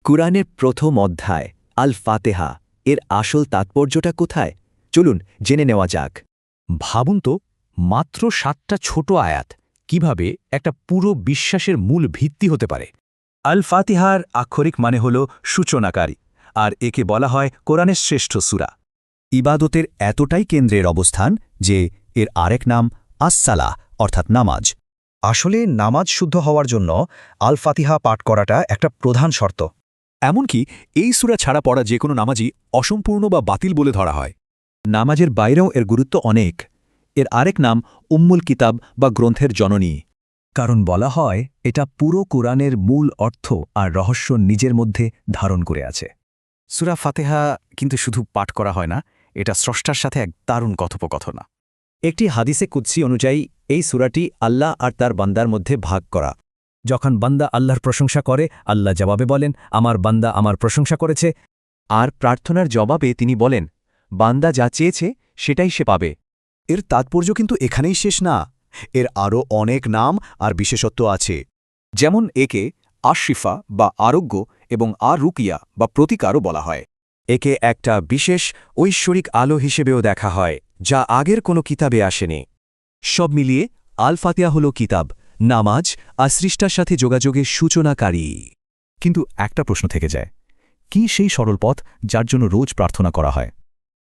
কুরআনের প্রথম অধ্যায় আল ফাতেহা এর আসল তাৎপর্যটা কোথায়? চলুন জেনে নেওয়া যাক। ভাবুন তো, মাত্র 7টা ছোট আয়াত কিভাবে একটা পুরো বিশ্বাসের মূল ভিত্তি হতে পারে। আল ফাতিহার আক্ষরিক মানে হল সূচনাকারী, আর একে বলা হয় কোরআনের শ্রেষ্ঠ সূরা। ইবাদতের এতটাই কেন্দ্রের অবস্থান যে এর আরেক নাম আসসালাহ অর্থাৎ নামাজ। আসলে নামাজ শুদ্ধ হওয়ার জন্য আল ফাতিহা পাঠ করাটা একটা প্রধান শর্ত। এমনকি এই সূরা ছাড়া পড়া যে কোনো নামাজই অসম্পূর্ণ বা বাতিল বলে ধরা হয়। নামাজের বাইরেও এর গুরুত্ব অনেক। এর আরেক নাম উম্মুল কিতাব বা গ্রন্থের জননী, কারণ বলা হয় এটা পুরো কোরআনের মূল অর্থ আর রহস্য নিজের মধ্যে ধারণ করে আছে। সূরা ফাতিহা কিন্তু শুধু পাঠ করা হয় না, এটা স্রষ্টার সাথে এক দারুণ কথোপকথন। একটি হাদিসে কুদসি অনুযায়ী এই সূরাটি আল্লাহ আর তার বান্দার মধ্যে ভাগ করা। যখন বান্দা আল্লাহর প্রশংসা করে, আল্লাহ জবাবে বলেন, আমার বান্দা আমার প্রশংসা করেছে। আর প্রার্থনার জবাবে তিনি বলেন, বান্দা যা চেয়েছে সেটাই সে পাবে। এর তাৎপর্য কিন্তু এখানেই শেষ না, এর আরও অনেক নাম আর বিশেষত্ব আছে। যেমন একে আশিফা বা আরোগ্য এবং আর রুকিয়া বা প্রতিকারও বলা হয়। একে একটা বিশেষ ঐশ্বরিক আলো হিসেবেও দেখা হয়, যা আগের কোনো কিতাবে আসেনি। সব মিলিয়ে আল ফাতিহা হল কিতাব, নামাজ আর সৃষ্টার সাথে যোগাযোগের সূচনাকারী। কিন্তু একটা প্রশ্ন থেকে যায়, কি সেই সরল পথ যার জন্য রোজ প্রার্থনা করা হয়?